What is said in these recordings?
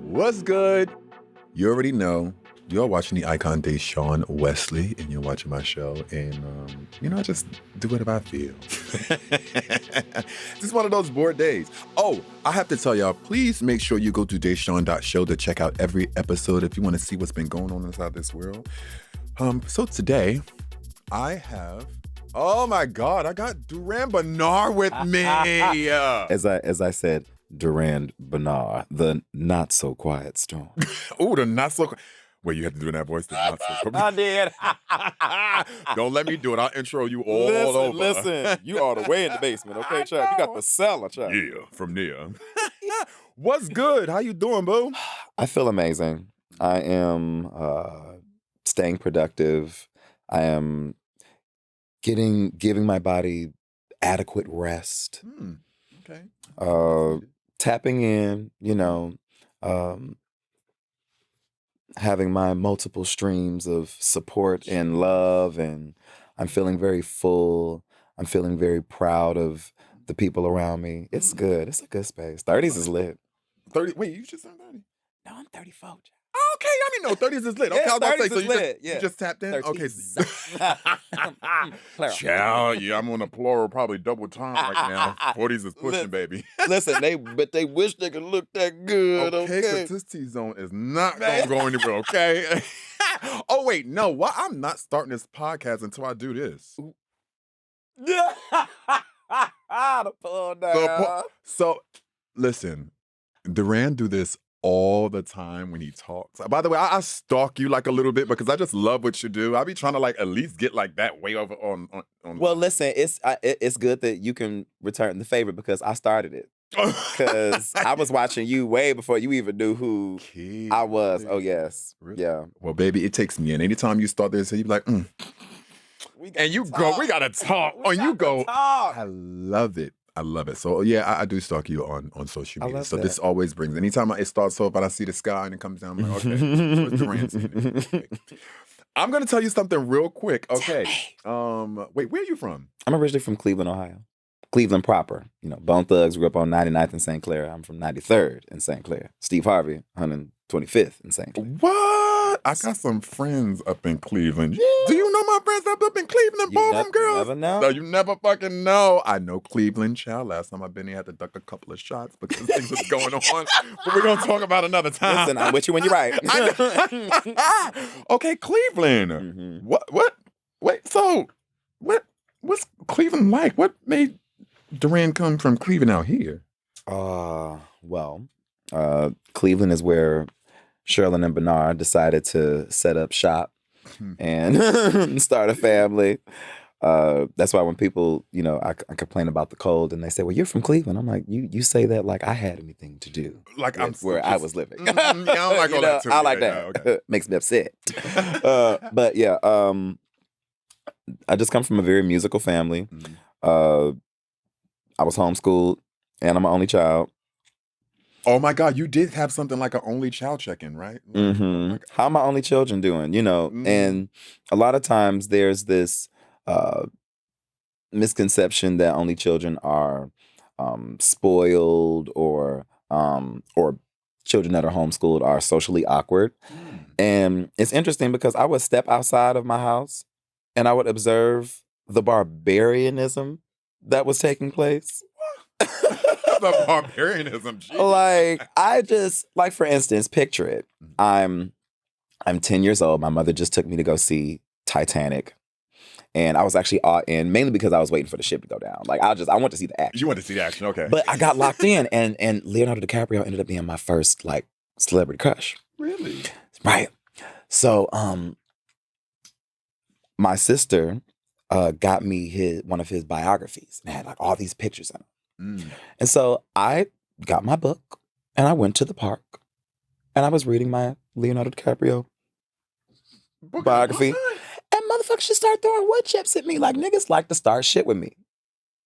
What's good? You already know. You're watching the icon Dashaun Wesley, and you're watching my show. And, I just do whatever I feel. This is one of those bored days. Oh, I have to tell y'all, please make sure you go to dashaun.show to check out every episode if you want to see what's been going on inside this world. So today, I have... Oh my God, I got Durand Bernarr with me. As I said, Durand Bernarr, the not so quiet storm. Oh, the not so. Wait, you have to do that voice. The not so. I did. Don't let me do it. I'll intro you all over. Listen, you all the way in the basement, okay, Chuck? You got the cellar, Chuck. Yeah, from there. What's good? How you doing, boo? I feel amazing. I am staying productive. I am giving my body adequate rest. Okay. Tapping in, having my multiple streams of support and love, and I'm feeling very full. I'm feeling very proud of the people around me. It's good. It's a good space. 30s is lit. 30. Wait, you just turned 30? No, I'm 34. Okay, I didn't know 30s is lit. Okay, Yeah, I was about to 30s say, so is lit. you just tapped in? 13. Okay. Plural. Child, yeah, I'm on a plural probably double time right now. 40s is pushing, Listen. baby. Listen, they wish they could look that good, Okay, okay? because this T-zone is not going to go anywhere, okay? Oh, wait, no. Why? I'm not starting this podcast until I do this. The pull down. So, listen, Durand do this all the time when he talks. By the way, I stalk you like a little bit because I just love what you do. I be trying to like at least get like that way over on. Well, listen, it's good that you can return the favor because I started it. Because I was watching you way before you even knew who I was. Oh, yes. Really? Yeah. Well, baby, it takes me in. Anytime you start this, you be like, and you go, we gotta talk. I love it. I love it. So yeah, I do stalk you on social media. So this always brings. Anytime it starts off and I see the sky and it comes down, I'm like, okay, what's Durand saying? I'm gonna tell you something real quick. Okay. Wait, where are you from? I'm originally from Cleveland, Ohio. Cleveland proper. Bone Thugs grew up on 99th and St. Clair. I'm from 93rd in St. Clair. Steve Harvey, 125th in St. Clair. What? I got some friends up in Cleveland. Yeah. Do you know my friends up in Cleveland, ballroom girls? You never know. No, you never fucking know. I know Cleveland, child. Last time I've been here, I had to duck a couple of shots because things was going on. But we're gonna talk about another time. Listen, I'm with you when you're right. Okay, Cleveland. Mm-hmm. What? Wait, so what's Cleveland like? What made Durand come from Cleveland out here? Cleveland is where Shirley and Bernard decided to set up shop and start a family. That's why when people, I complain about the cold and they say, well, you're from Cleveland. I'm like, you say that like I had anything to do like where I was living. Yeah, I don't like all that too. I like that. Yeah, okay. Makes me upset. But yeah, I just come from a very musical family. I was homeschooled and I'm an only child. Oh my God, you did have something like an only child check-in, right? Mm-hmm. How are my only children doing? And a lot of times there's this misconception that only children are spoiled or children that are homeschooled are socially awkward. And it's interesting because I would step outside of my house and I would observe the barbarianism that was taking place. The barbarianism, geez. For instance, picture it. I'm 10 years old. My mother just took me to go see Titanic. And I was actually all in, mainly because I was waiting for the ship to go down. Like, I want to see the action. You want to see the action, okay. But I got locked in, and Leonardo DiCaprio ended up being my first, celebrity crush. Really? Right. So, my sister got me one of his biographies. And it had, all these pictures in it. And so I got my book and I went to the park and I was reading my Leonardo DiCaprio biography. And motherfuckers just start throwing wood chips at me. Like, niggas like to start shit with me.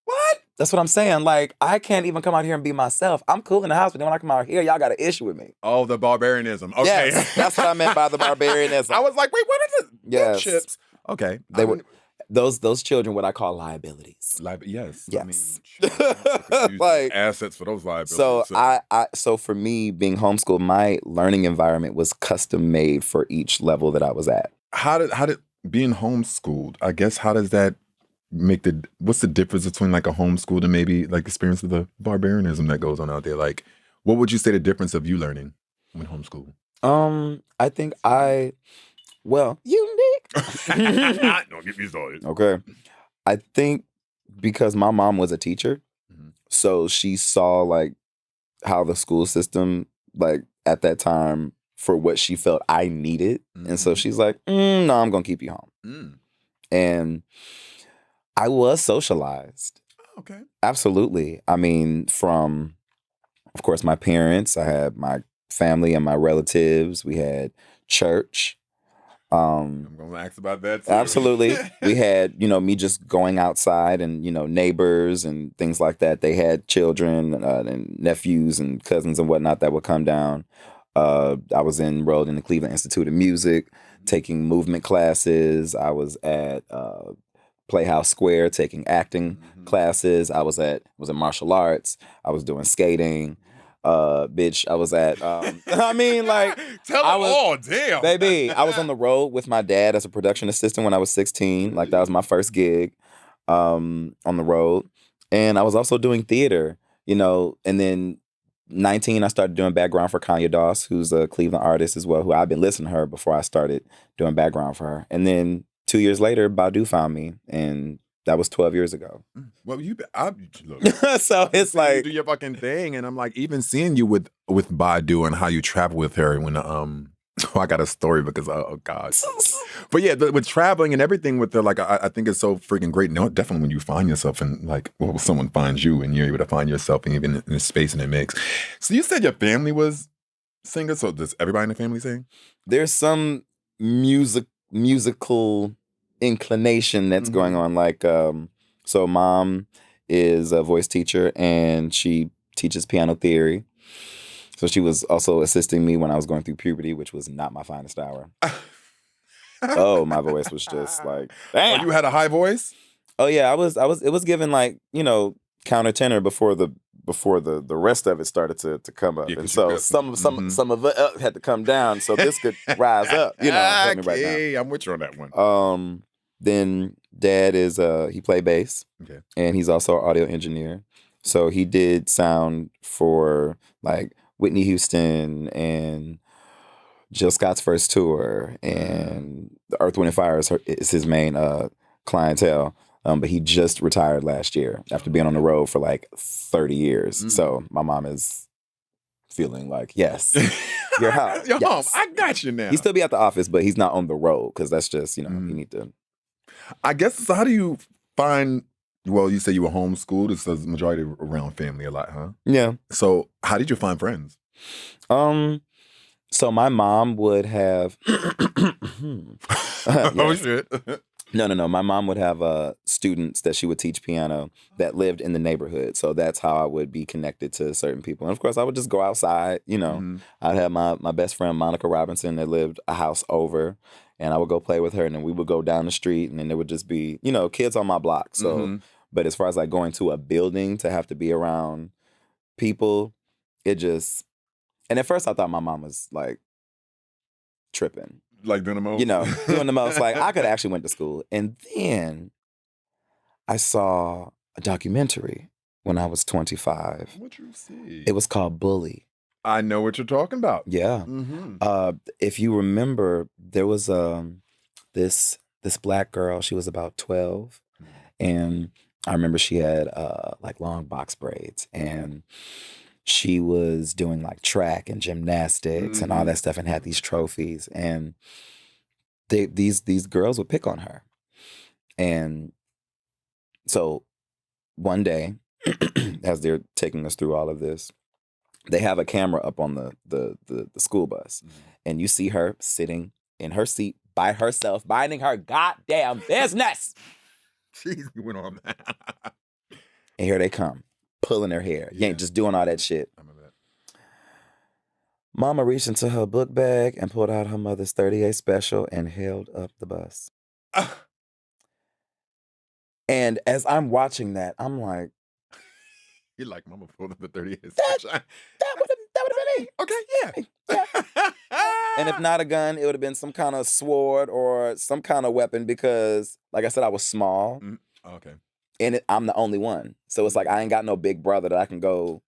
What? That's what I'm saying. Like, I can't even come out here and be myself. I'm cool in the house, but then when I come out here, y'all got an issue with me. Oh, the barbarianism. Okay. Yes, that's what I meant by the barbarianism. I was like, wait, what is it? Yes. Wood chips. Okay. those children, what I call liabilities. Yes. Yes. I mean, use Like, assets for those liabilities. So for me, being homeschooled, my learning environment was custom made for each level that I was at. How did being homeschooled, I guess, how does that make what's the difference between like a homeschooled and maybe like experience of the barbarianism that goes on out there? Like, what would you say the difference of you learning when homeschooled? I think unique. Don't get me started. Okay. I think because my mom was a teacher, so she saw like how the school system, like at that time, for what she felt I needed. And so she's like, no, I'm going to keep you home. And I was socialized. Okay. Absolutely. I mean, from, of course, my parents, I had my family and my relatives. We had church. I'm going to ask about that too. Absolutely. We had, me just going outside and, neighbors and things like that. They had children and nephews and cousins and whatnot that would come down. I was enrolled in the Cleveland Institute of Music, taking movement classes. I was at Playhouse Square taking acting classes. I was in martial arts. I was doing skating. I was at I mean, like, damn. Baby, I was on the road with my dad as a production assistant when I was 16. Like, that was my first gig on the road. And I was also doing theater, and then 19, I started doing background for Kanya Doss, who's a Cleveland artist as well, who I've been listening to her before I started doing background for her. And then 2 years later, Badu found me, and that was 12 years ago. Well, look. So it's like, you do your fucking thing, and I'm like, even seeing you with Badu and how you travel with her when I got a story because oh god, but yeah, with traveling and everything with her, like I think it's so freaking great. No, definitely when you find yourself and like, well, someone finds you and you're able to find yourself and even in a space and it makes. So you said your family was singers. So does everybody in the family sing? There's some musical inclination that's going on. Like, so mom is a voice teacher and she teaches piano theory. So she was also assisting me when I was going through puberty, which was not my finest hour. Oh, my voice was just like, damn. Oh, you had a high voice? Oh yeah, it was given like, countertenor before the rest of it started to come up. And so some of it had to come down so this could rise up, help me right now. I'm with you on that one. Then dad is he played bass. Okay. And he's also an audio engineer. So he did sound for like Whitney Houston and Jill Scott's first tour, and the Earth, Wind & Fire is his main clientele. But he just retired last year after being on the road for like 30 years. So my mom is feeling like, yes, you're home. You're home. I got you now. He still be at the office, but he's not on the road because that's just, you need to. I guess, so how do you find, well, you say you were homeschooled. It's the majority around family a lot, huh? Yeah. So how did you find friends? So my mom would have. Oh, shit. No. My mom would have students that she would teach piano that lived in the neighborhood. So that's how I would be connected to certain people. And of course, I would just go outside. I'd have my best friend, Monica Robinson, that lived a house over. And I would go play with her. And then we would go down the street. And then there would just be, kids on my block. So, but as far as like going to a building to have to be around people, it just. And at first I thought my mom was like tripping. Like doing the most? Doing the most. Like I could have actually went to school. And then I saw a documentary when I was 25. What'd you see? It was called Bully. I know what you're talking about. Yeah. If you remember, there was this black girl. She was about 12. And I remember she had like long box braids. And she was doing like track and gymnastics and all that stuff and had these trophies. And these girls would pick on her. And so one day, as they're taking us through all of this, they have a camera up on the school bus. And you see her sitting in her seat by herself, minding her goddamn business. Jeez, you went on that. And here they come. Pulling her hair. You ain't just doing all that shit. I remember that. Mama reached into her book bag and pulled out her mother's 38 special and held up the bus. And as I'm watching that, I'm like, You're like, Mama pulled up the 38. that would have been me. Okay, yeah. And if not a gun, it would have been some kind of sword or some kind of weapon because, like I said, I was small. Okay. And I'm the only one. So it's like I ain't got no big brother that I can go,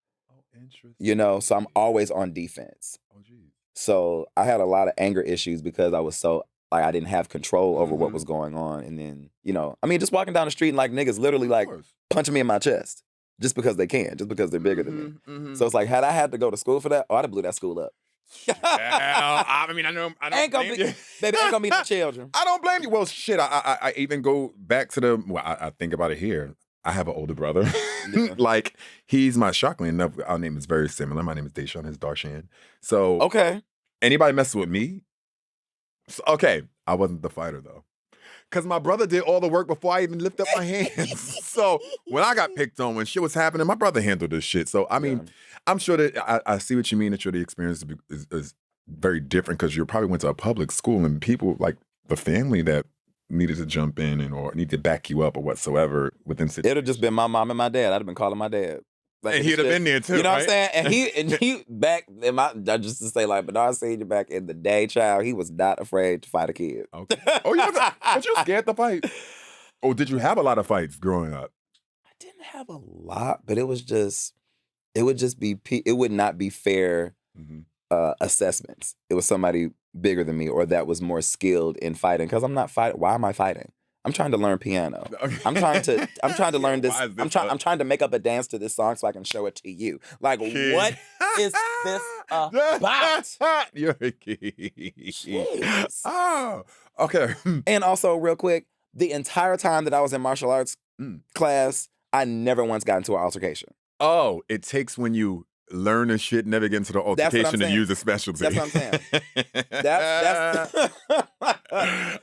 interesting. so I'm always on defense. Oh, geez. So I had a lot of anger issues because I was so, like, I didn't have control over what was going on. And then, just walking down the street and like niggas literally like punching me in my chest just because they can, just because they're bigger than me. So it's like, had I had to go to school for that, I'd have blew that school up. I don't ain't gonna blame be, you. baby, ain't gonna be no children. I don't blame you. Well, shit, I even go back to I think about it here. I have an older brother. Yeah. Like, shockingly enough, our name is very similar. My name is Dashaun, his Dashaun. So, okay. Anybody messing with me? Okay, I wasn't the fighter, though. Because my brother did all the work before I even lifted up my hands. So when I got picked on, when shit was happening, my brother handled this shit. So, I'm sure that I see what you mean, that the experience is very different because you probably went to a public school and people, like the family that needed to jump in or need to back you up or whatsoever within situations. It'd have just been my mom and my dad. I'd have been calling my dad. Like, and he'd have been there too, you know right? what I'm saying? And he back in just to say, like, Bernarr Senior back in the day, child, he was not afraid to fight a kid. Okay. Oh, but you scared to fight? Or did you have a lot of fights growing up? I didn't have a lot, but it would not be fair assessments. It was somebody bigger than me or that was more skilled in fighting. Because I'm not fighting. Why am I fighting? I'm trying to learn piano. Okay. I'm trying to learn this. I'm trying to make up a dance to this song so I can show it to you. Like, what is this about? You're a kid. Oh, okay. And also, real quick, the entire time that I was in martial arts class, I never once got into an altercation. Oh, it takes when you learn a shit, never get into the altercation and use a specialty. That's what I'm saying. That's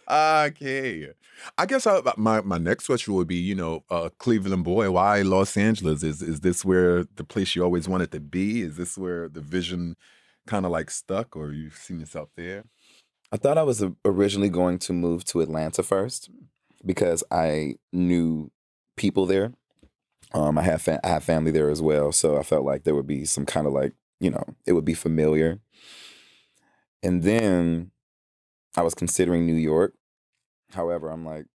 okay. I guess my next question would be, Cleveland boy, why Los Angeles? Is this where the place you always wanted to be? Is this where the vision kind of like stuck, or you've seen yourself there? I thought I was originally going to move to Atlanta first because I knew people there. I have family there as well, so I felt like there would be some kind of like, it would be familiar. And then I was considering New York. However, I'm like,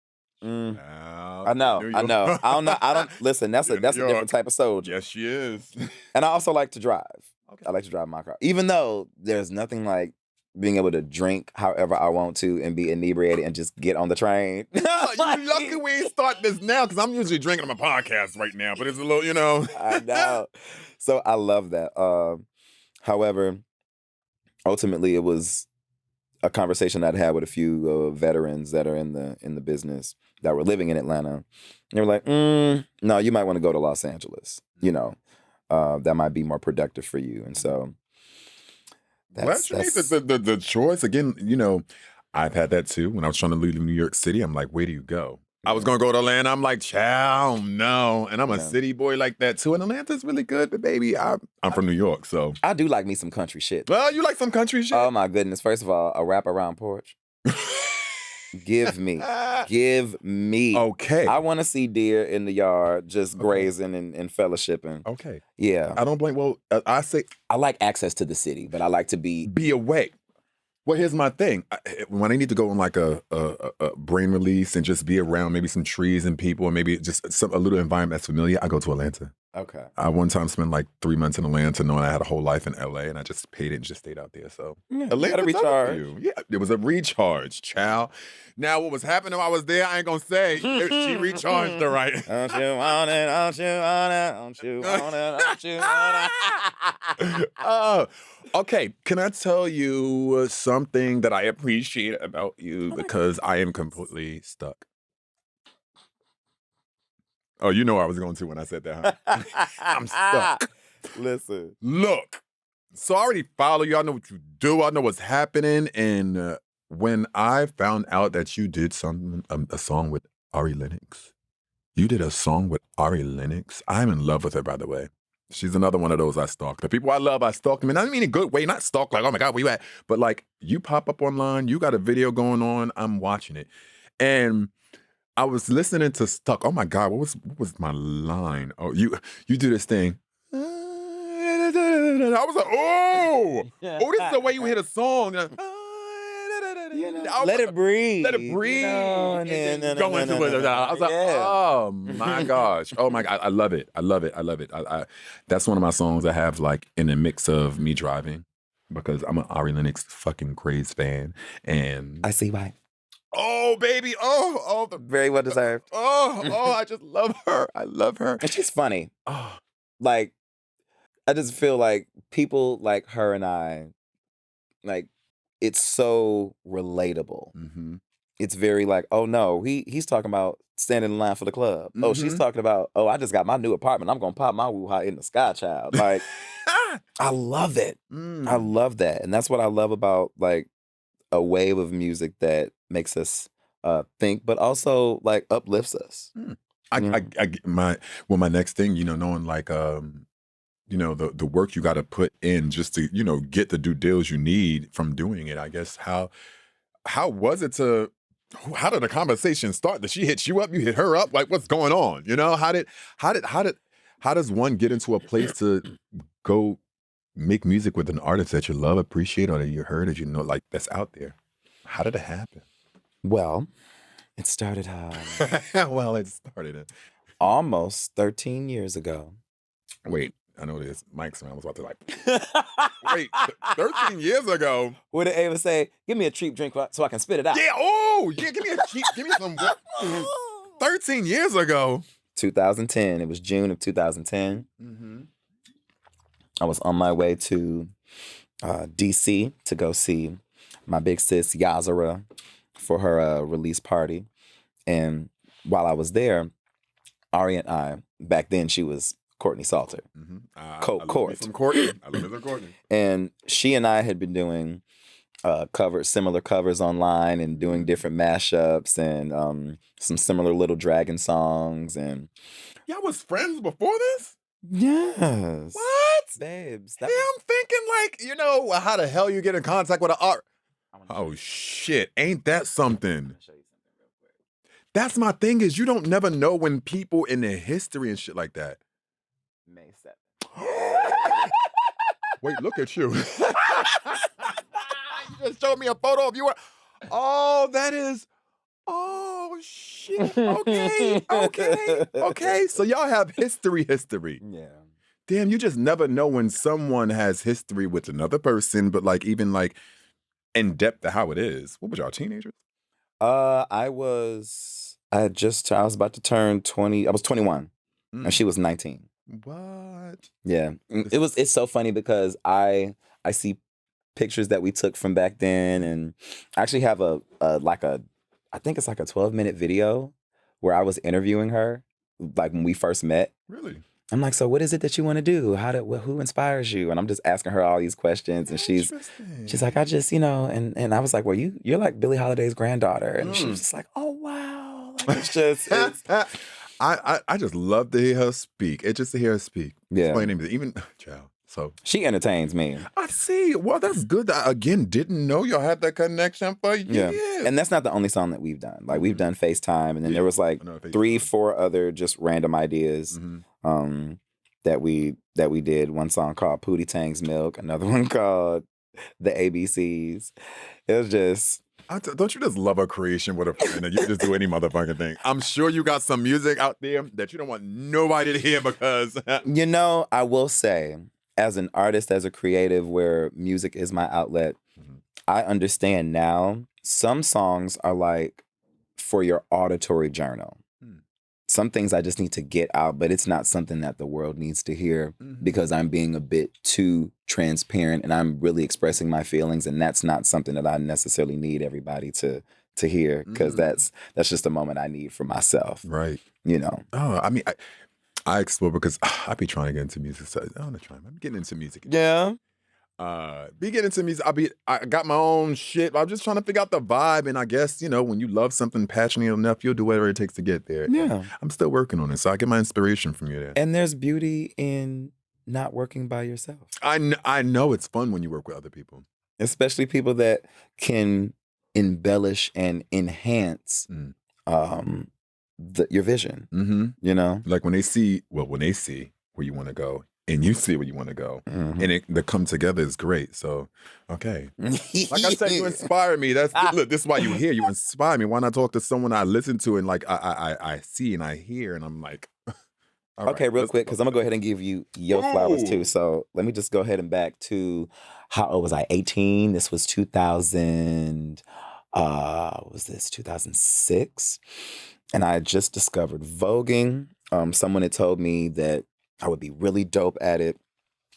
I know. I don't listen. That's a different type of soldier. Yes, she is. And I also like to drive. Okay. I like to drive my car, even though there's nothing like being able to drink however I want to and be inebriated and just get on the train. You're lucky we ain't start this now because I'm usually drinking on my podcast right now, but it's a little, I know. So I love that. However, ultimately it was a conversation I'd had with a few veterans that are in the business that were living in Atlanta. And they were like, no, you might want to go to Los Angeles. That might be more productive for you. And so that's the choice. Again, I've had that too. When I was trying to leave New York City, I'm like, where do you go? I was going to go to Atlanta. I'm like, chow, no. And I'm a city boy like that too. And Atlanta's really good, but baby, I'm from New York, so. I do like me some country shit. Well, you like some country shit? Oh my goodness. First of all, a wraparound porch. Give me. Okay. I want to see deer in the yard just grazing and fellowshipping. Okay. Yeah. I don't blame. Well, I say I like access to the city, but I like to be away. Well, here's my thing. When I need to go on like a brain release and just be around maybe some trees and people and maybe just a little environment that's familiar, I go to Atlanta. Okay. I one time spent like 3 months in Atlanta knowing I had a whole life in LA and I just paid it and just stayed out there. So Atlanta recharge. Yeah, it was a recharge, child. Now what was happening while I was there, I ain't gonna say. She recharged her right. Don't you want it, don't you want it, don't you want it, don't you want it. Okay, can I tell you something that I appreciate about you because I am completely stuck? Oh, you know where I was going to when I said that, huh? I'm stuck. Listen. Look. So I already follow you. I know what you do. I know what's happening. And when I found out that you did a song with Ari Lennox, you did a song with Ari Lennox. I'm in love with her, by the way. She's another one of those I stalk. The people I love, I stalk them. And I don't mean in a good way, not stalk like, oh my God, where you at? But like, you pop up online, you got a video going on, I'm watching it. And I was listening to Stuck. Oh my God, what was my line? Oh, you do this thing. I was like, oh, this is the way you hit a song. Let it breathe. Let it breathe. And then go into it. I was like, oh my gosh. Oh my God. I love it. I love it. I love it. That's one of my songs I have like in a mix of me driving because I'm an Ari Lennox fucking craze fan. And I see why. Oh, baby. Oh, very well deserved. I just love her. I love her. And she's funny. Oh. Like, I just feel like people like her and I, like, it's so relatable. Mm-hmm. It's very like, oh no, he's talking about standing in line for the club. Mm-hmm. Oh, she's talking about, I just got my new apartment. I'm gonna pop my woo-ha in the Sky Child. Like, I love it. I love that. And that's what I love about like a wave of music that makes us think, but also like uplifts us. My next thing, knowing like the work you got to put in just to get the due deals you need from doing it. I guess how was it to? How did the conversation start? Did she hit you up? You hit her up? Like, what's going on? How does one get into a place to go make music with an artist that you love, appreciate, or that you heard, that like that's out there? How did it happen? Well, it started almost 13 years ago. Wait, I know this. Mike's around. I was about to like, wait, 13 years ago. Would it ever say, give me a cheap drink so I can spit it out? Yeah, give me some. 13 years ago. 2010. It was June of 2010. Mm-hmm. I was on my way to DC to go see my big sis Yazara for her release party. And while I was there, Ari and I, back then she was Courtney Salter. Mm-hmm. Court. From Courtney. I love me some Courtney. And she and I had been doing similar covers online and doing different mashups and some similar Little Dragon songs. And y'all was friends before this? Yes. What? Babes. I'm thinking like, how the hell you get in contact with an art? Oh shit, ain't that something? I'll show you something real quick. That's my thing is you don't never know when people in their history and shit like that. May 7th. Wait, look at you. You just showed me a photo of you. Oh, that is. Oh shit. Okay. So y'all have history. Yeah. Damn, you just never know when someone has history with another person, but like even like in depth to how it is. What was y'all, teenagers? I was about to turn 20. I was 21 and she was 19. What? Yeah. It's so funny because I see pictures that we took from back then, and I actually have I think it's like a 12-minute video where I was interviewing her like when we first met. Really? I'm like, so what is it that you want to do? Who inspires you? And I'm just asking her all these questions, and she's like, I just, and I was like, well, you're like Billie Holiday's granddaughter. And she was just like, oh wow. Like, it's I just love to hear her speak. It's just to hear her speak. Yeah. Explaining even child. So she entertains me. I see. Well, that's good. I, again, didn't know y'all had that connection for years. Yeah. And that's not the only song that we've done. Like we've done FaceTime, and then there was like 3-4 other just random ideas that we did. One song called Pootie Tang's Milk, another one called The ABCs. It was just. Don't you just love a creation with a friend and you just do any motherfucking thing? I'm sure you got some music out there that you don't want nobody to hear because. I will say, as an artist, as a creative where music is my outlet, I understand now some songs are like for your auditory journal. Some things I just need to get out, but it's not something that the world needs to hear because I'm being a bit too transparent and I'm really expressing my feelings, and that's not something that I necessarily need everybody to hear because that's just a moment I need for myself. Right. Oh, I mean, I explore because I be trying to get into music. So I'm getting into music. Yeah. Be getting into music. I got my own shit. I'm just trying to figure out the vibe. And I guess, when you love something passionate enough, you'll do whatever it takes to get there. Yeah. And I'm still working on it. So I get my inspiration from you there. And there's beauty in not working by yourself. I know it's fun when you work with other people. Especially people that can embellish and enhance your vision. Mm-hmm. You know, like when they see where you want to go, and you see where you want to go, and the come together is great. So, okay, like I said, you inspire me. Look, this is why you here. You inspire me. Why not talk to someone I listen to and like I see and I hear, and I'm like, okay, real quick, because I'm gonna go ahead and give you your flowers too. So let me just go ahead and back to how old was I? 18. This was 2000. What was this? 2006, and I had just discovered voguing. Someone had told me that I would be really dope at it,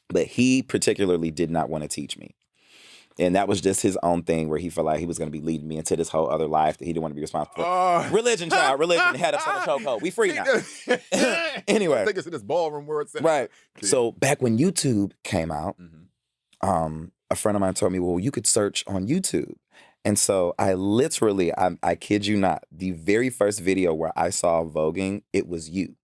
but he particularly did not want to teach me. And that was just his own thing where he felt like he was going to be leading me into this whole other life that he didn't want to be responsible for. Religion, child. Religion had us on a chokehold. We free now. Anyway. I think it's in this ballroom where it's at. Right. So back when YouTube came out, a friend of mine told me, well, you could search on YouTube. And so I literally, I kid you not, the very first video where I saw voguing, it was you.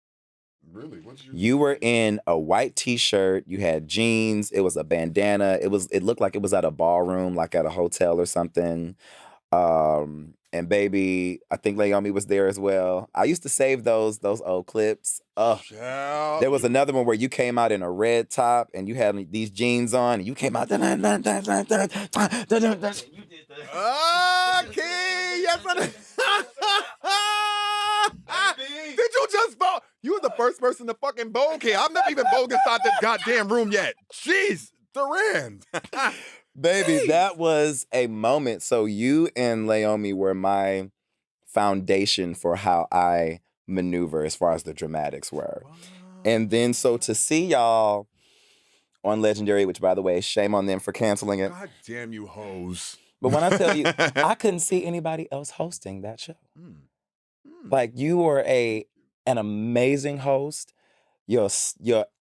Really? You were in a white t-shirt, you had jeans, it was a bandana, it looked like it was at a ballroom, like at a hotel or something. And baby, I think Naomi was there as well. I used to save those old clips. There was another one where you came out in a red top and you had these jeans on and you came out. You did that. Okay, yes, did you just vote? You were the first person to fucking Vogue here. I've never even Vogue inside this goddamn room yet. Jeez, Durand. Baby, that was a moment. So you and Naomi were my foundation for how I maneuver as far as the dramatics were. Wow. And then so to see y'all on Legendary, which by the way, shame on them for canceling it. God damn you hoes. But when I tell you, I couldn't see anybody else hosting that show. Like you were an amazing host. Your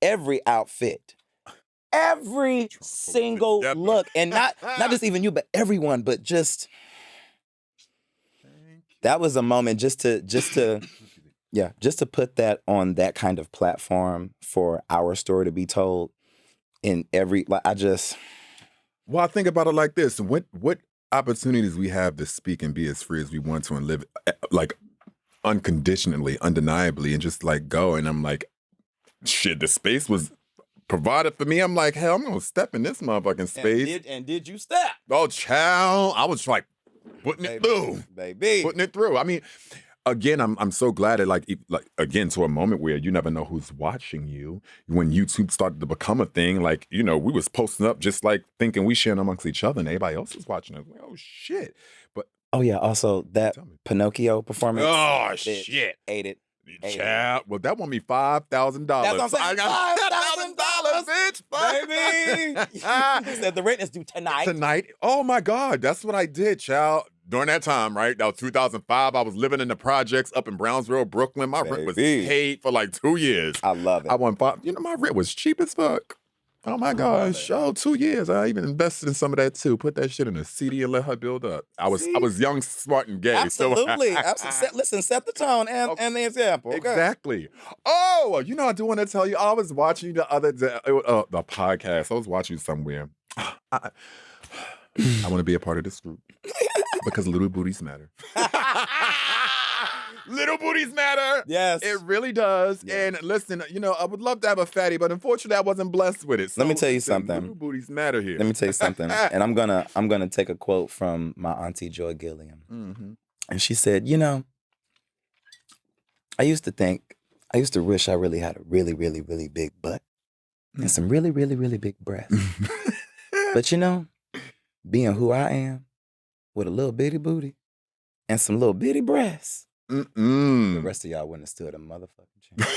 every outfit, every single look, and not just even you, but everyone, but just that was a moment just to put that on that kind of platform for our story to be told in every Well, I think about it like this: what opportunities we have to speak and be as free as we want to and live like unconditionally, undeniably, and just like go. And I'm like, shit, the space was provided for me. I'm like, hell, I'm gonna step in this motherfucking space. And did you step? Oh, child, I was like putting it through. I mean, again, I'm so glad that like again, to a moment where you never know who's watching you. When YouTube started to become a thing, like, you know, we was posting up just like thinking we sharing amongst each other and everybody else was watching us. Like, oh shit. But oh yeah, also that Pinocchio performance. Oh shit. Ate it. Child, well, that won me $5,000. That's what I'm saying. I got $5,000, bitch. Baby. You said the rent is due tonight. Tonight? Oh my God, that's what I did, child. During that time, right? That was 2005. I was living in the projects up in Brownsville, Brooklyn. My rent was paid for like 2 years. I love it. I won $5. You know, my rent was cheap as fuck. Oh my gosh! Oh, 2 years. I even invested in some of that too. Put that shit in a CD and let her build up. I was young, smart, and gay. Absolutely. Listen, set the tone and the example. Okay. Exactly. Oh, you know, I do want to tell you. I was watching you the other day. The podcast. I was watching you somewhere. I want to be a part of this group because little booties matter. Little booties matter. Yes. It really does. Yeah. And listen, you know, I would love to have a fatty, but unfortunately I wasn't blessed with it. So let me tell you something. Little booties matter here. Let me tell you something. And I'm gonna take a quote from my auntie Joy Gilliam. And she said, you know, I used to wish I really had a really, really, really big butt and some really, really, really big breasts. But you know, being who I am with a little bitty booty and some little bitty breasts, the rest of y'all wouldn't have stood a motherfucking chance.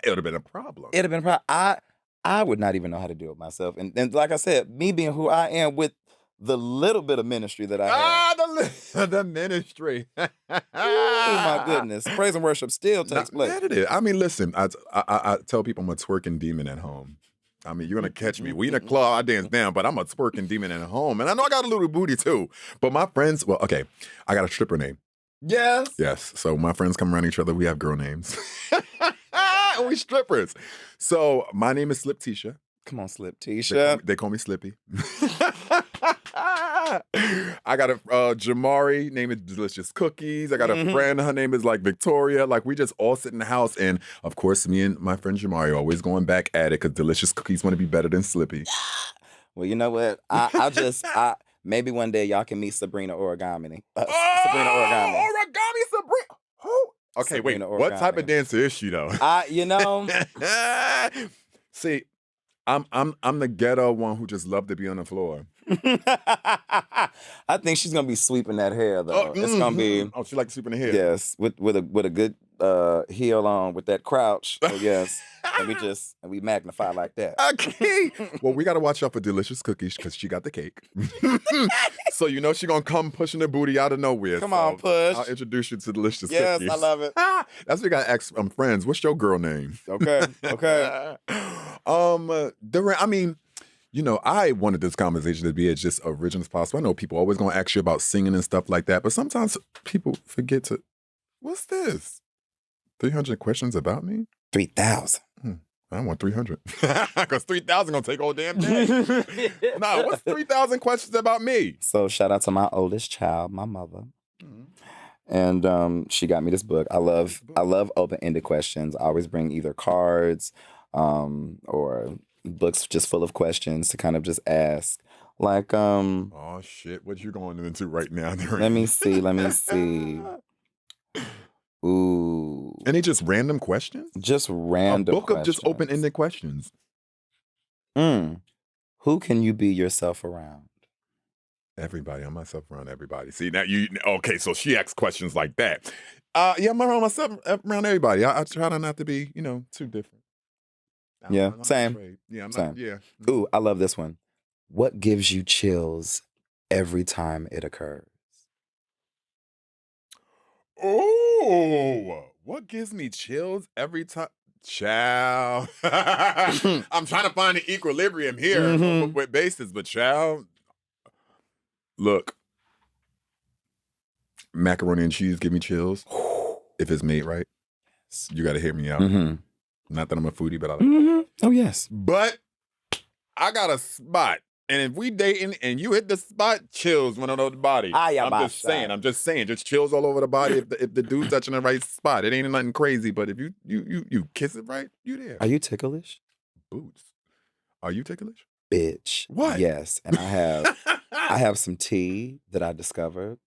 It would have been a problem. It'd have been a problem. I would not even know how to do it myself. And like I said, me being who I am with the little bit of ministry that I have. The ministry. Oh my goodness. Praise and worship still takes place. I mean, listen, I tell people I'm a twerking demon at home. I mean, you're going to catch me. We in a club, I dance down, but I'm a twerking demon at home. And I know I got a little booty too. But my friends, well, okay, I got a stripper name. Yes. Yes. So my friends come around each other. We have girl names. We strippers. So my name is Slip Tisha. Come on, Slip Tisha. They call me Slippy. I got a Jamari, name is Delicious Cookies. I got a friend, her name is like Victoria. Like we just all sit in the house, and of course, me and my friend Jamari are always going back at it because Delicious Cookies want to be better than Slippy. Well, you know what? I maybe one day y'all can meet Sabrina Origami. Sabrina Origami. Sabrina. Who? Okay, Sabrina wait. What type of Origami. dancer is she though? You know, See, I'm the ghetto one who just love to be on the floor. I think she's gonna be sweeping that hair though. It's gonna be. Oh, she like to sweep in the hair. Yes, with a good heel on with that crouch. So yes, and we magnify like that. Okay. Well, we gotta watch out for Delicious Cookies because she got the cake. So you know she gonna come pushing her booty out of nowhere. Come on, push. I'll introduce you to Delicious Yes, Cookies. I love it. That's what we gotta ask friends. What's your girl name? Okay. I mean, you know, I wanted this conversation to be as just original as possible. I know people always gonna ask you about singing and stuff like that, but sometimes people forget to. What's this? 300 questions about me? 3,000. I want 300. Because 3,000 gonna take all damn day. Nah, what's 3,000 questions about me? So shout out to my oldest child, my mother. And she got me this book. I love open-ended questions. I always bring either cards or books just full of questions to kind of just ask. Like oh shit, what you going into right now? Let me see. Ooh. Any just random questions? Just random A book questions. of just open-ended questions. Who can you be yourself around? Everybody. I'm myself around everybody. See, now okay, so she asks questions like that. Yeah, I'm around myself, around everybody. I try to not to be, too different. I'm same. afraid. Yeah, I'm Same. not, yeah. Ooh, I love this one. What gives you chills every time it occurs? Oh, what gives me chills every time? Child. I'm trying to find an equilibrium here with basis, but child, look, macaroni and cheese give me chills if it's made right. You got to hear me out. Not that I'm a foodie, but I like it. Oh, yes. But I got a spot. And if we dating and you hit the spot, chills run all over the body. I'm just saying, just chills all over the body if the dude's touching the right spot. It ain't nothing crazy, but if you kiss it right, you there. Are you ticklish? Boots. Are you ticklish? Bitch. What? Yes. And I have some tea that I discovered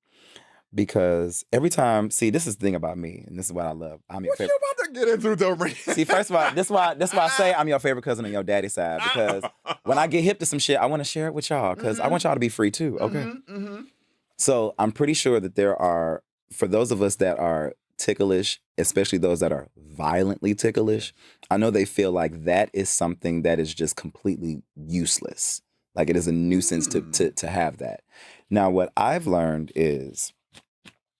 because every time, see, this is the thing about me, and this is what I love. I'm your what favorite. you about to get into, Durand? See, first of all, this is why I say I'm your favorite cousin on your daddy's side, because when I get hip to some shit, I want to share it with y'all because I want y'all to be free too, okay? So I'm pretty sure that there are, for those of us that are ticklish, especially those that are violently ticklish, I know they feel like that is something that is just completely useless. Like it is a nuisance to have that. Now, what I've learned is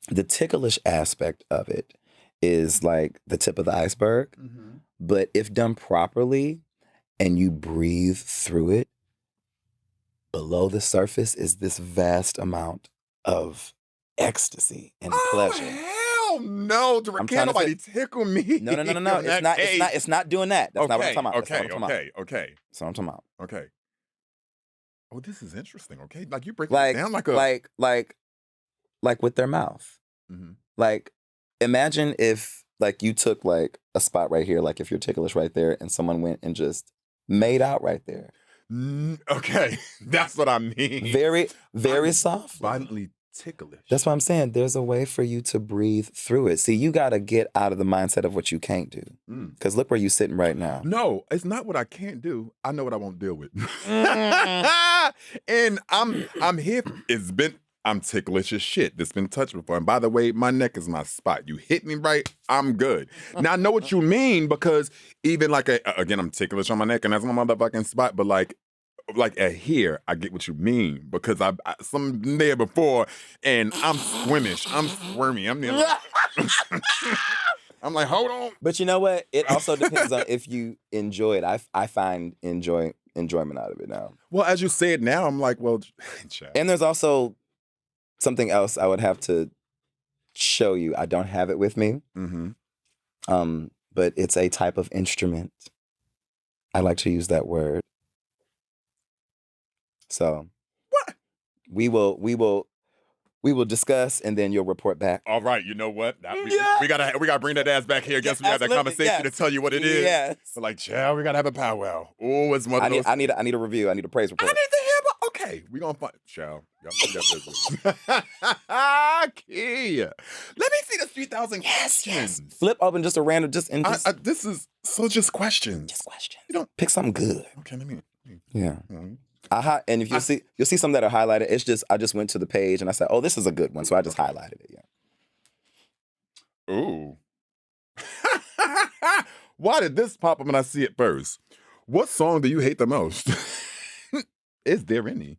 the ticklish aspect of it is like the tip of the iceberg. But if done properly and you breathe through it, below the surface is this vast amount of ecstasy and pleasure. Hell no. Can't nobody tickle me. No. It's not doing that. That's not what I'm talking about. Okay. That's what I'm talking about. Okay. Oh, this is interesting. Okay. Like you break it down like a... Like with their mouth. Like, imagine if, like, you took, like, a spot right here, like, if you're ticklish right there, and someone went and just made out right there. Okay. That's what I mean. Very, very soft. Violently ticklish. That's what I'm saying. There's a way for you to breathe through it. See, you got to get out of the mindset of what you can't do. Because look where you're sitting right now. No, it's not what I can't do. I know what I won't deal with. And I'm here. I'm ticklish as shit. That's been touched before. And by the way, my neck is my spot. You hit me right, I'm good. Now I know what you mean because even like again, I'm ticklish on my neck and that's my motherfucking spot. But like at here, I get what you mean because I some there before and I'm squimish. I'm squirmy. I'm nearly. I'm like, hold on. But you know what? It also depends on if you enjoy it. I find enjoyment out of it now. Well, as you say it now, I'm like, well, chat. And there's also something else I would have to show you. I don't have it with me. But it's a type of instrument. I like to use that word. So what? We will We will discuss, and then you'll report back. All right, you know what? We gotta bring that ass back here. I guess we have that conversation to tell you what it is. Yes. But like, child, we gotta have a powwow. Oh, it's one of those. I need a review. I need a praise report. I need to hear about. Okay, we gonna find. Child, y'all do that business. Key. Let me see the 3,000 questions. Flip open just a random, this is just questions. Just questions. You don't pick something good. Okay, let me. Yeah. Mm-hmm. And if you'll see some that are highlighted. It's just I just went to the page and I said, oh, this is a good one, so I just highlighted it. Yeah. Ooh. Why did this pop up when I see it first? What song do you hate the most? Is there any?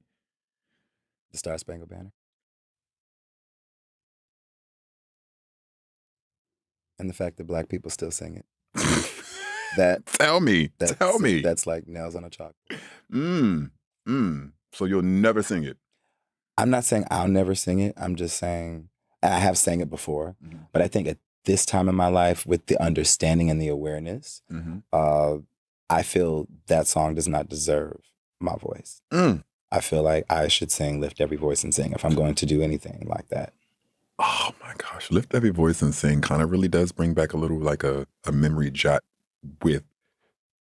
The Star Spangled Banner. And the fact that Black people still sing it. Tell me. That's like nails on a chalkboard. So you'll never sing it? I'm not saying I'll never sing it. I'm just saying I have sang it before. Mm-hmm. But I think at this time in my life, with the understanding and the awareness, I feel that song does not deserve my voice. I feel like I should sing Lift Every Voice and Sing if I'm going to do anything like that. Oh my gosh. Lift Every Voice and Sing kind of really does bring back a little like a memory jot with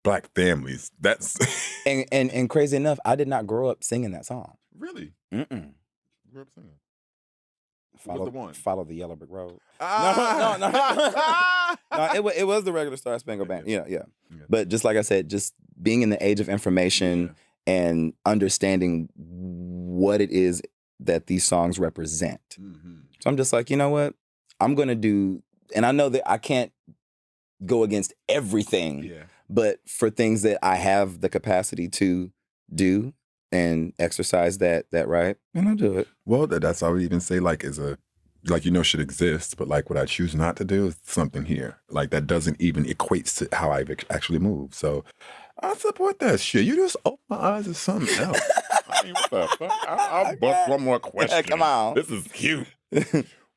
Black families. That's and crazy enough, I did not grow up singing that song. Really? Mm-mm. Grew up singing. Follow the Yellow Brick Road. No. No, it was the regular Star Spangled Banner. Yeah. But just like I said, just being in the age of information and understanding what it is that these songs represent. Mm-hmm. So I'm just like, you know what? I'm going to do, and I know that I can't go against everything, but for things that I have the capacity to do and exercise that right, and I'll do it. Well, that's I would even say like should exist, but like what I choose not to do is something here. Like that doesn't even equate to how I actually move. So I support that shit. You just open my eyes to something else. I mean, what the fuck? I'll bust one more question. Come on. This is cute.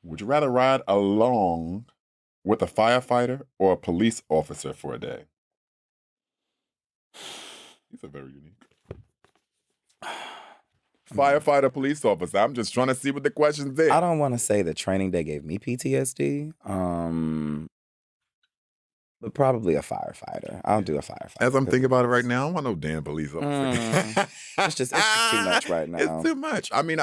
Would you rather ride along with a firefighter or a police officer for a day? These are very unique. Firefighter, police officer. I'm just trying to see what the question's there. I don't want to say that training day gave me PTSD, but probably a firefighter. I'll do a firefighter. As I'm thinking about it right now, I don't want no damn police officer. It's just too much right now. It's too much. I mean,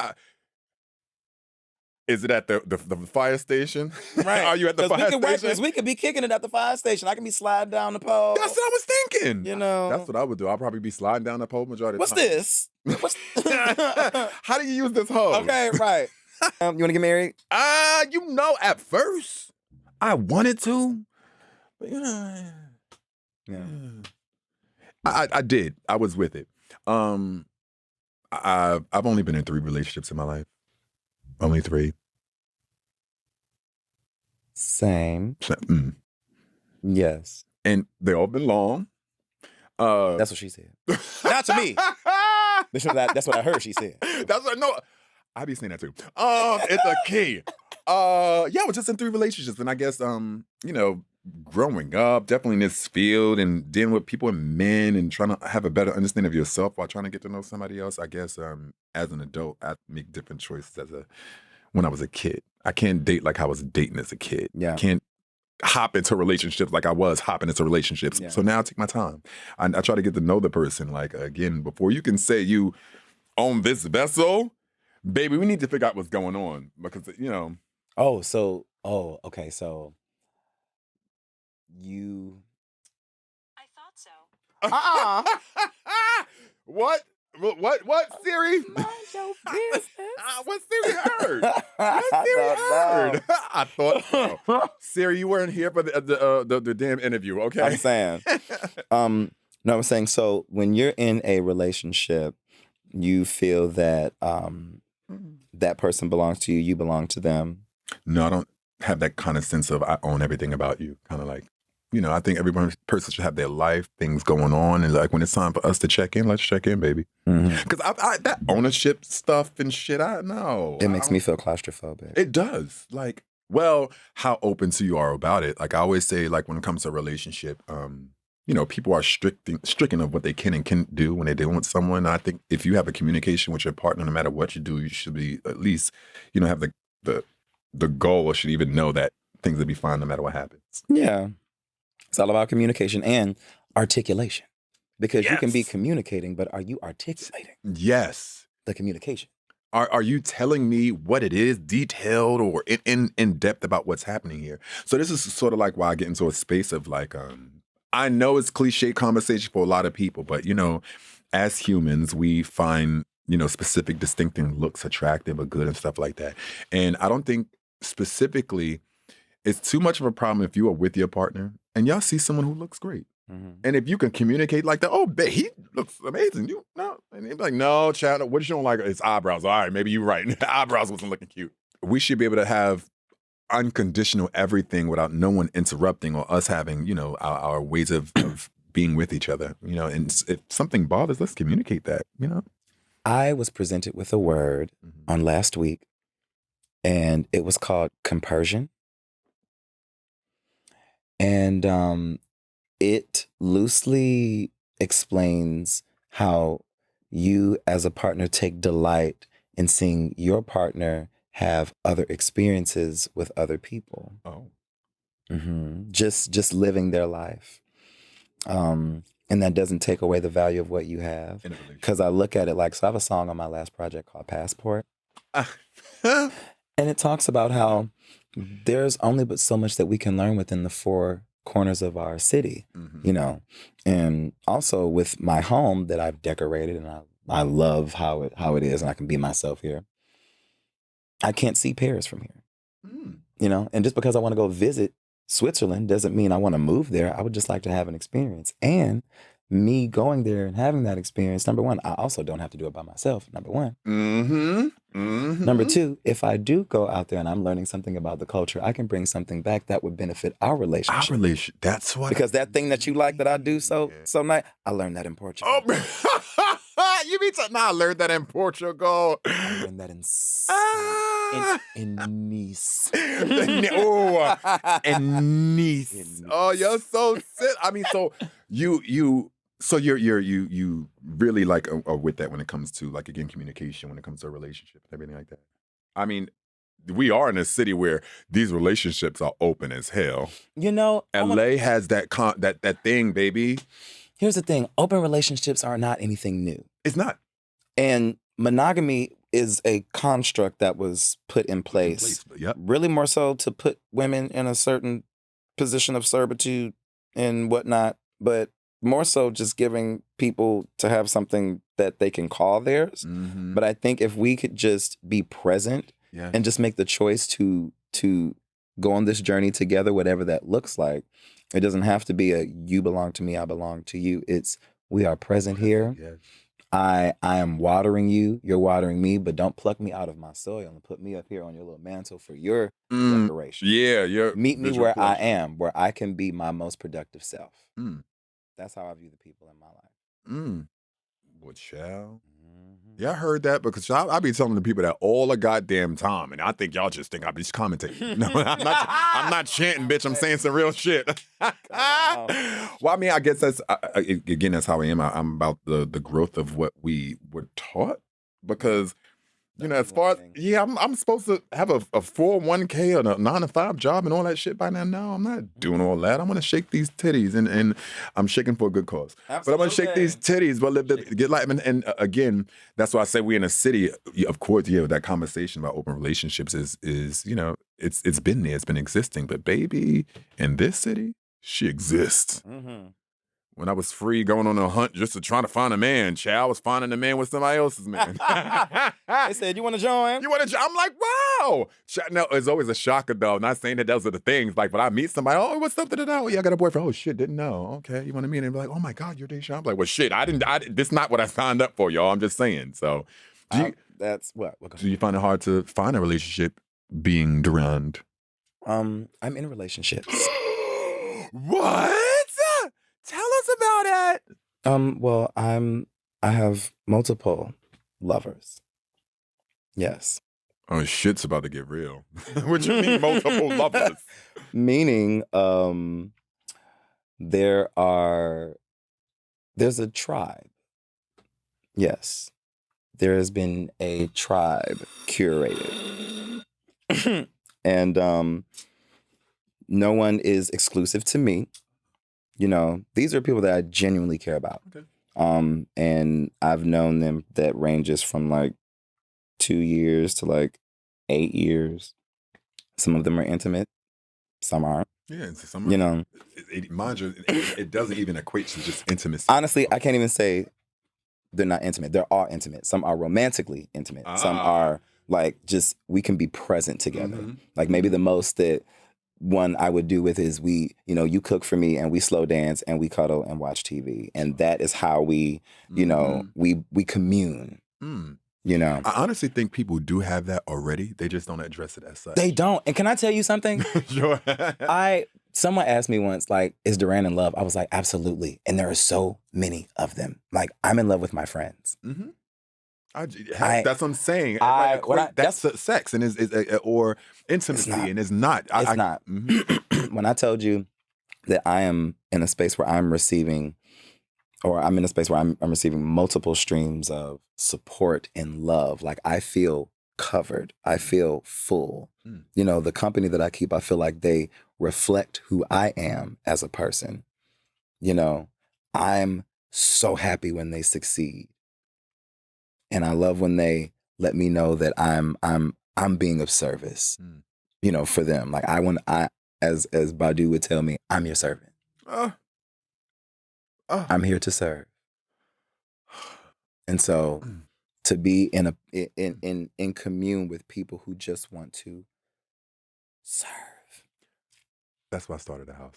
is it at the fire station? Right. Are you at the fire station? Because we could be kicking it at the fire station. I can be sliding down the pole. That's what I was thinking. You know. That's what I would do. I'll probably be sliding down the pole majority of the time. What's this? How do you use this hose? Okay, right. You want to get married? At first, I wanted to. But, yeah. I did. I was with it. I've only been in 3 relationships in my life. Only 3. Same. Yes. And they all been long. That's what she said. Not to me. That's what I heard she said. That's what I be saying that too. It's a key. I was just in 3 relationships, and I guess growing up, definitely in this field and dealing with people and men and trying to have a better understanding of yourself while trying to get to know somebody else. I guess as an adult, I make different choices when I was a kid. I can't date like I was dating as a kid. Yeah. I can't hop into relationships like I was hopping into relationships. Yeah. So now I take my time. I try to get to know the person. Like, again, before you can say you own this vessel, baby, we need to figure out what's going on because, okay. So you... I thought so. What? What, Siri? Mind your business. What Siri heard? What Siri heard? I thought so. Siri, you weren't here for the damn interview, okay? I'm saying. No, I'm saying, so when you're in a relationship, you feel that that person belongs to you, you belong to them. No, I don't have that kind of sense of I own everything about you. Kind of like, I think every person should have their life, things going on. And like when it's time for us to check in, let's check in, baby. Because that ownership stuff and shit, I know. It makes me feel claustrophobic. It does. Like, well, how open to you are about it. Like I always say, like when it comes to a relationship, people are stricken of what they can and can't do when they're dealing with someone. I think if you have a communication with your partner, no matter what you do, you should be at least, have the goal, or should even know that things will be fine no matter what happens. Yeah. It's all about communication and articulation. Because you can be Yes. communicating, but are you articulating Yes. the communication? Are you telling me what it is, detailed or in depth about what's happening here? So this is sort of like why I get into a space of like, I know it's cliche conversation for a lot of people, but as humans, we find specific, distinctive looks attractive or good and stuff like that. And I don't think specifically it's too much of a problem if you are with your partner and y'all see someone who looks great. And if you can communicate like that, oh, he looks amazing. And they'd be like, no, Chad, what you don't like? His eyebrows. All right, maybe you're right. The eyebrows wasn't looking cute. We should be able to have unconditional everything without no one interrupting or us having, our ways of being with each other. And if something bothers, let's communicate that. I was presented with a word on last week, and it was called compersion. And it loosely explains how you as a partner take delight in seeing your partner have other experiences with other people. Oh. Just living their life. And that doesn't take away the value of what you have. Because I look at it like, so I have a song on my last project called Passport. And it talks about how there's only but so much that we can learn within the four corners of our city, and also with my home that I've decorated, and I love how it is, and I can be myself here. I can't see Paris from here, and just because I want to go visit Switzerland doesn't mean I want to move there. I would just like to have an experience, and me going there and having that experience, number one, I also don't have to do it by myself, number one. Number two, if I do go out there and I'm learning something about the culture, I can bring something back that would benefit our relationship. That's what. Because that thing that you like that I do so nice, I learned that in Portugal. Oh, you mean I learned that in Portugal? I learned that in Nice. And Nice. Oh, you're so sick. I mean, so you really like are with that when it comes to, like, again, communication, when it comes to a relationship and everything like that. I mean, we are in a city where these relationships are open as hell. LA has that thing, baby. Here's the thing. Open relationships are not anything new. It's not. And monogamy is a construct that was put in place. Really more so to put women in a certain position of servitude and whatnot, but more so just giving people to have something that they can call theirs. But I think if we could just be present and just make the choice to go on this journey together, whatever that looks like, it doesn't have to be a you belong to me, I belong to you. It's we are present here. Yes. I am watering you, you're watering me, but don't pluck me out of my soil and put me up here on your little mantle for your decoration. Yeah. Meet me where I am, where I can be my most productive self. That's how I view the people in my life. Well, child. Yeah, I heard that because I be telling the people that all the goddamn time, and I think y'all just think I be just commentating. No, I'm not chanting, bitch. I'm saying some real shit. Well, I mean, I guess that's again, that's how I am. I'm about the growth of what we were taught, because as far as I'm supposed to have a 401k and a 9-to-5 job and all that shit by now. No, I'm not doing all that. I'm gonna shake these titties, and I'm shaking for a good cause. Absolutely. But I'm gonna shake these titties, but get like, and again, that's why I say we in a city. Of course, that conversation about open relationships is it's been there, it's been existing. But baby, in this city, she exists. When I was free going on a hunt just to try to find a man, I was finding a man with somebody else's man. They said, you want to join? I'm like, wow. No, it's always a shocker, though. Not saying that those are the things. Like, when I meet somebody, oh, what's up to that? Oh, yeah, I got a boyfriend. Oh, shit, didn't know. Okay, you want to meet him? And be like, oh, my God, you're Dashaun. I'm like, well, shit, this is not what I signed up for, y'all. I'm just saying. So, that's what? Do you find it hard to find a relationship being Durand? I'm in relationships. What? Tell us about it. Well, I have multiple lovers. Yes. Oh, shit's about to get real. What you mean multiple lovers? Meaning, there's a tribe. Yes. There has been a tribe curated. And no one is exclusive to me. You know, these are people that I genuinely care about. Okay. And I've known them that ranges from like 2 years to like 8 years. Some of them are intimate, some aren't. Yeah, and some You know, mind you, it doesn't even equate to just intimacy. honestly, I can't even say they're not intimate. They're all intimate. Some are romantically intimate. Some are like just we can be present together. Mm-hmm. Like maybe the most that one I would do with is you cook for me and we slow dance and we cuddle and watch TV. And that is how we, we commune. Mm. You know, I honestly think people do have that already. They just don't address it as such. They don't. And can I tell you something? Sure. Someone asked me once, like, is Durand in love? I was like, absolutely. And there are so many of them. Like, I'm in love with my friends. Mm-hmm. That's what I'm saying. That's sex and or intimacy, and it's not. It's not. Mm-hmm. When I told you that I am in a space where I'm receiving multiple streams of support and love, like I feel covered. I feel full. Mm. You know, the company that I keep, I feel like they reflect who I am as a person. You know, I'm so happy when they succeed. And I love when they let me know that I'm being of service, you know, for them. Like as Badu would tell me, I'm your servant. I'm here to serve. And so to be in commune with people who just want to serve. That's why I started the house.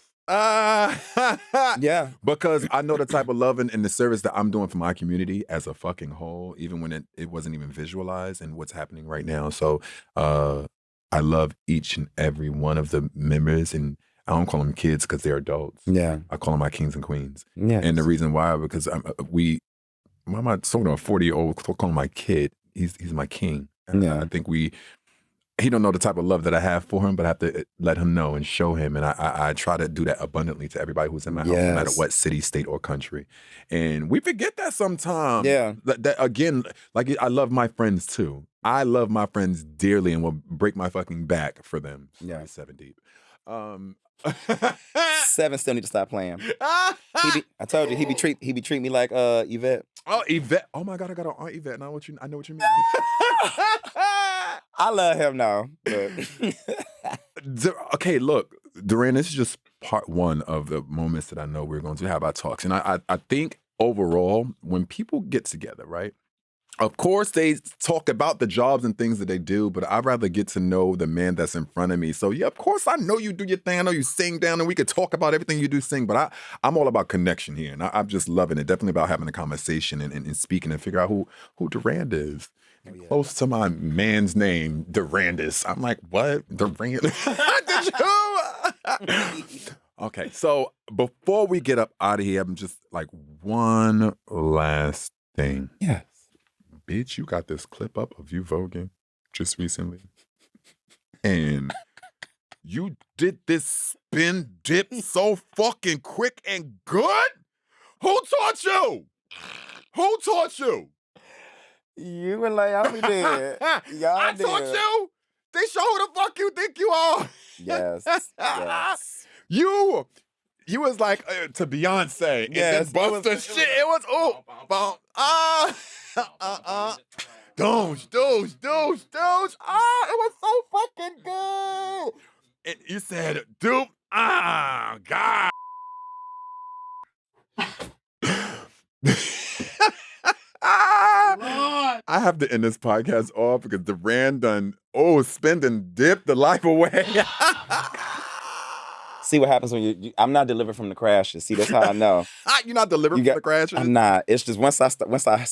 Yeah. Because I know the type of love and the service that I'm doing for my community as a fucking whole, even when it wasn't even visualized and what's happening right now. So I love each and every one of the members, and I don't call them kids because they're adults. Yeah. I call them my kings and queens. Yes. And the reason why, because I'm not talking to a 40-year-old, calling my kid, he's my king. Yeah. I think he don't know the type of love that I have for him, but I have to let him know and show him. And I try to do that abundantly to everybody who's in my house, no matter what city, state, or country. And we forget that sometimes. Yeah. That again, like I love my friends too. I love my friends dearly and will break my fucking back for them. Yeah. 7 deep. 7 still need to stop playing. I told you he be treat me like Yvette. Oh, Yvette! Oh my God, I got an Aunt Yvette. I know what you mean. I love him now. But okay, look, Durand, this is just part one of the moments that I know we're going to have our talks, and I think overall, when people get together, right? Of course, they talk about the jobs and things that they do, but I'd rather get to know the man that's in front of me. So, yeah, of course, I know you do your thing. I know you sing down, and we could talk about everything you do sing, but I'm all about connection here, and I'm just loving it. Definitely about having a conversation and speaking and figure out who Durand is. Oh, yeah. Close to my man's name, Durandis. I'm like, what? Durand? Did you? Okay, so before we get up out of here, I'm just like, one last thing. Yes. Bitch, you got this clip up of you voguing just recently. And you did this spin dip so fucking quick and good? Who taught you? Who taught you? You and Naomi did. I taught you? They show who the fuck you think you are. Yes. Yes. You was like to Beyonce. Yes. And then Buster shit. It was Doosh. It was so fucking good. And you said, dude, God. I have to end this podcast off because Durand done, spend and dip the life away. See what happens when I'm not delivered from the crashes. See, that's how I know. You're not delivered from the crashes? I'm not. It's just once I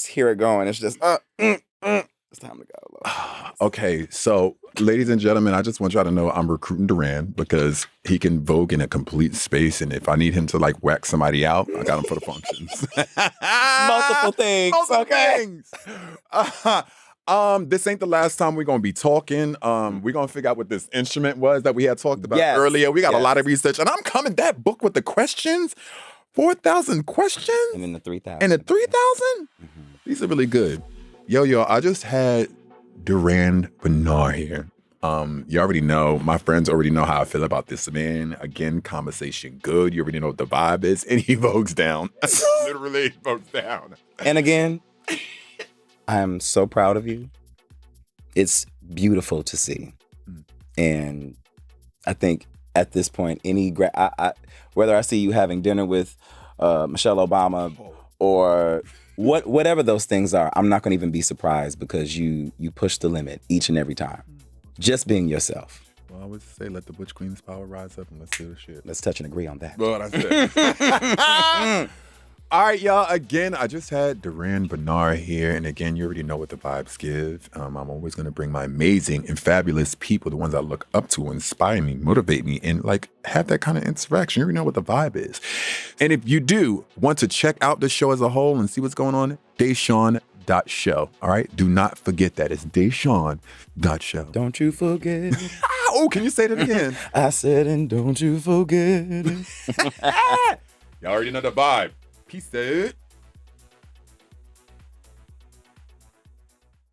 hear it going, it's just it's time to go. Lord. Okay, so ladies and gentlemen, I just want y'all to know I'm recruiting Durand because he can vogue in a complete space, and if I need him to like whack somebody out, I got him for the functions. Multiple things. Things. This ain't the last time we're gonna be talking. We're gonna figure out what this instrument was that we had talked about earlier. We got a lot of research, and I'm coming. That book with the questions, 4,000 questions, And then the 3,000. and the 3,000. These are really good. Yo, I just had Durand Bernarr here. You already know, my friends already know how I feel about this man. Again, conversation good. You already know what the vibe is, and he vogues down. Literally vogues down. And again, I'm so proud of you. It's beautiful to see. And I think at this point, whether I see you having dinner with Michelle Obama or whatever those things are, I'm not going to even be surprised because you push the limit each and every time. Just being yourself. Well, I would say let the Butch Queen's power rise up and let's do the shit. Let's touch and agree on that. Well, that's it. All right, y'all. Again, I just had Durand Bernarr here. And again, you already know what the vibes give. I'm always going to bring my amazing and fabulous people, the ones I look up to, inspire me, motivate me, and like have that kind of interaction. You already know what the vibe is. And if you do want to check out the show as a whole and see what's going on, Dashaun.show. All right? Do not forget that. It's Dashaun.show. Don't you forget. Oh, can you say that again? I said, and don't you forget it. Y'all already know the vibe. Peace out.